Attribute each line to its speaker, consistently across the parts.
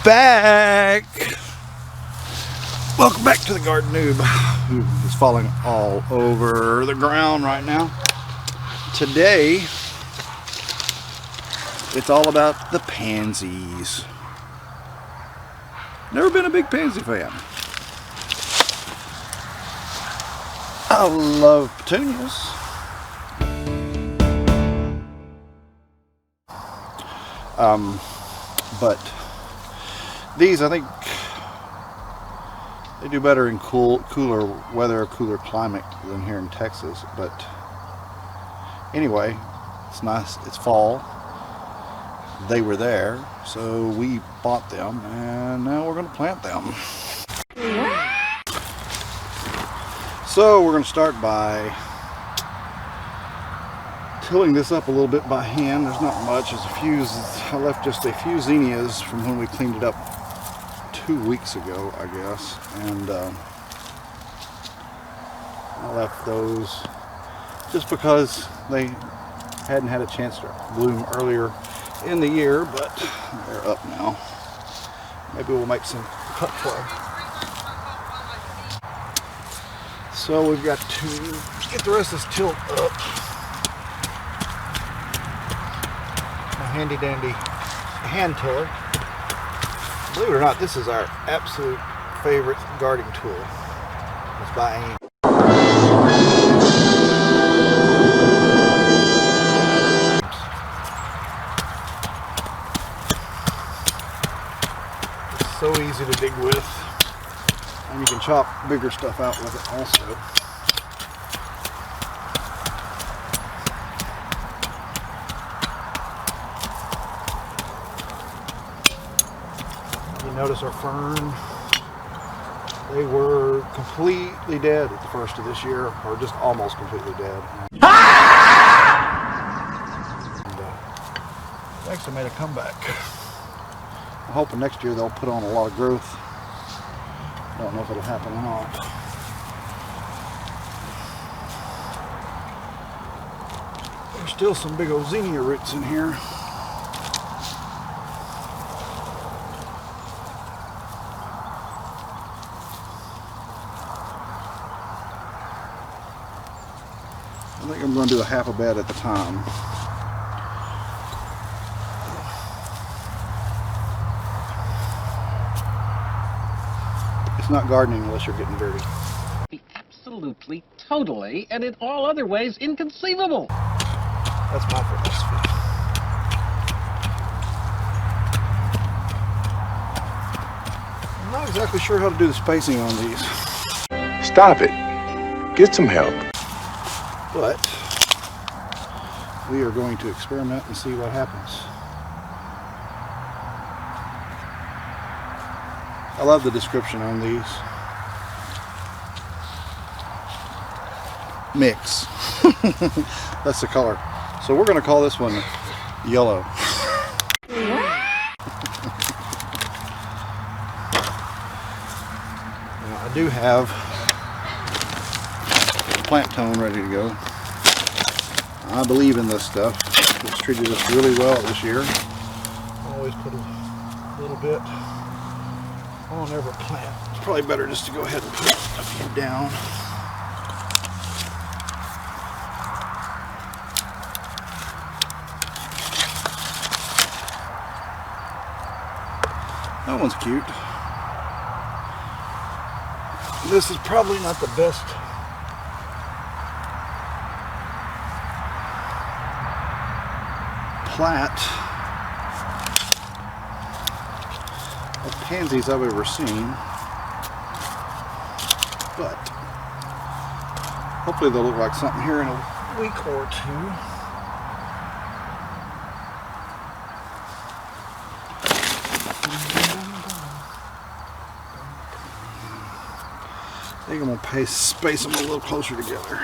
Speaker 1: back. Welcome back to the garden noob, who is falling all over the ground right now. Today, it's all about the pansies. Never been a big pansy fan. I love petunias. But these, I think, they do better in cooler weather, cooler climate than here in Texas. But anyway, it's nice. It's fall. They were there, so we bought them, and now we're going to plant them. So we're going to start by tilling this up a little bit by hand. There's not much. There's a few. I left just a few zinnias from when we cleaned it up 2 weeks ago, I guess, and I left those just because they hadn't had a chance to bloom earlier in the year, but they're up now. Maybe we'll make some cut play. So we've got to get the rest of this tilled up. A handy dandy hand tiller. Believe it or not, this is our absolute favorite gardening tool. It's by Aim. It's so easy to dig with, and you can chop bigger stuff out with it also. Notice our fern, they were completely dead at the first of this year, or just almost completely dead. And, actually made a comeback. I'm hoping next year they'll put on a lot of growth. I don't know if it'll happen or not. There's still some big old zinnia roots in here. I think I'm going to do a half a bed at the time. It's not gardening unless you're getting dirty.
Speaker 2: Absolutely, totally, and in all other ways inconceivable.
Speaker 1: That's my philosophy. I'm not exactly sure how to do the spacing on these.
Speaker 3: Stop it. Get some help.
Speaker 1: But we are going to experiment and see what happens. I love the description on these. Mix. That's the color. So we're going to call this one yellow. Now, I do have plant tone ready to go. I believe in this stuff. It's treated us really well this year. I always put a little bit on every plant. It's probably better just to go ahead and put a few down. That one's cute. This is probably not the best plat of pansies I've ever seen, but hopefully they'll look like something here in a week or two. I think I'm going to space them a little closer together.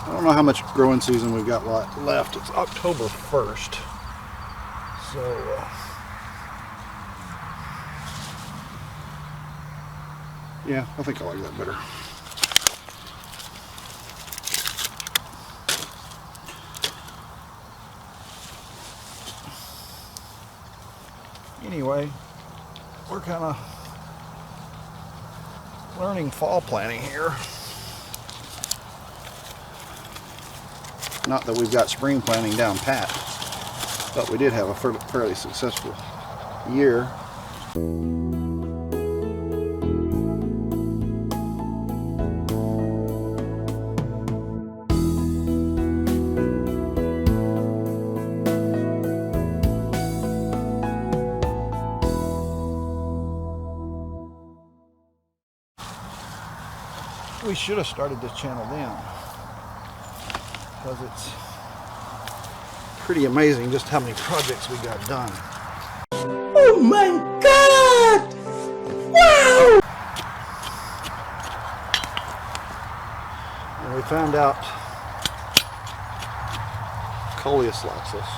Speaker 1: I don't know how much growing season we've got left. It's October 1st. So, yeah, I think I like that better. Anyway, we're kind of learning fall planting here. Not that we've got spring planting down pat, but we did have a fairly successful year. We should have started this channel then, because it's pretty amazing just how many projects we got done.
Speaker 4: Oh my God! Wow!
Speaker 1: And we found out Coleus likes us.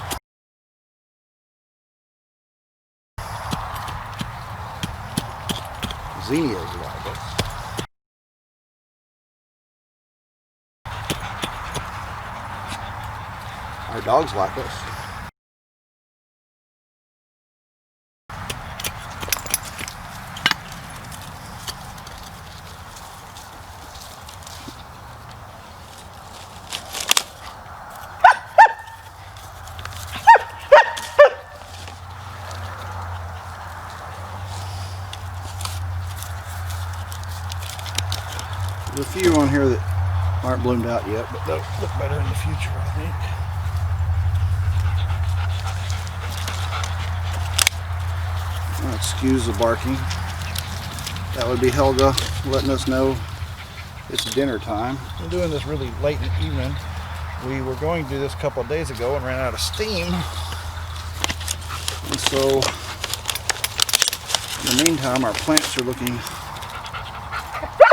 Speaker 1: Zinnias like us. Our dogs like us. There's a few on here that aren't bloomed out yet, but they'll look better in the future, I think. Excuse the barking. That would be Helga letting us know it's dinner time. I'm doing this really late in the evening. We were going to do this a couple of days ago and ran out of steam. And so, in the meantime, our plants are looking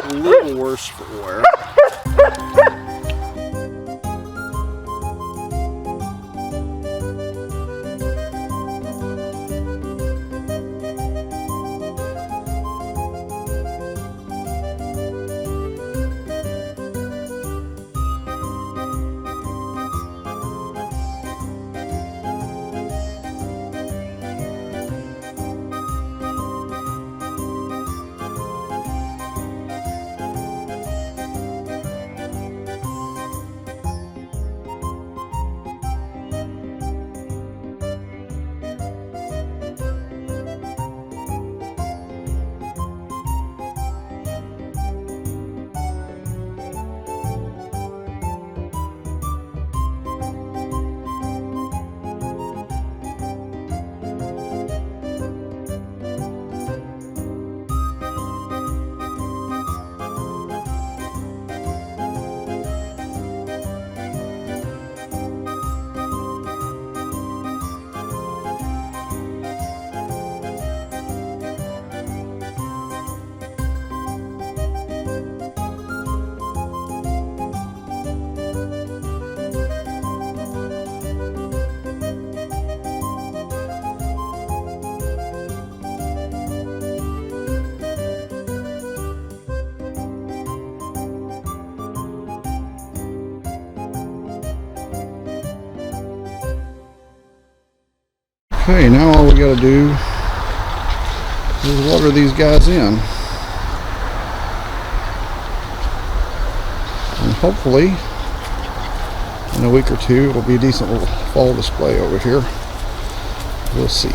Speaker 1: a little worse for wear. Okay, now all we got to do is water these guys in. And hopefully, in a week or two, it'll be a decent little fall display over here. We'll see. Of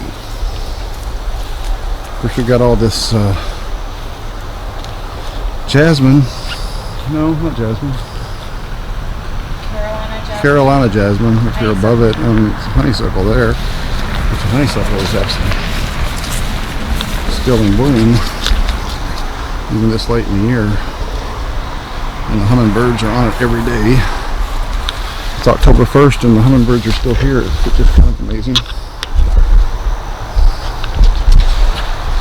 Speaker 1: course, we've got all this jasmine. No, not jasmine. Carolina jasmine, if you're above it, and it's honeysuckle there. Which the honeysuckle is actually still in bloom, even this late in the year. And the hummingbirds are on it every day. It's October 1st and the hummingbirds are still here, which is kind of amazing.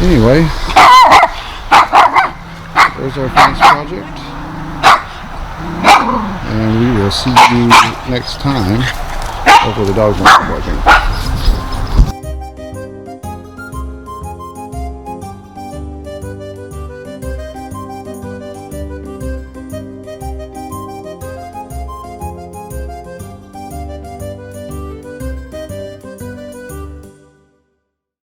Speaker 1: Anyway, there's our fence project. And we will see you next time. Hopefully the dogs won't be barking.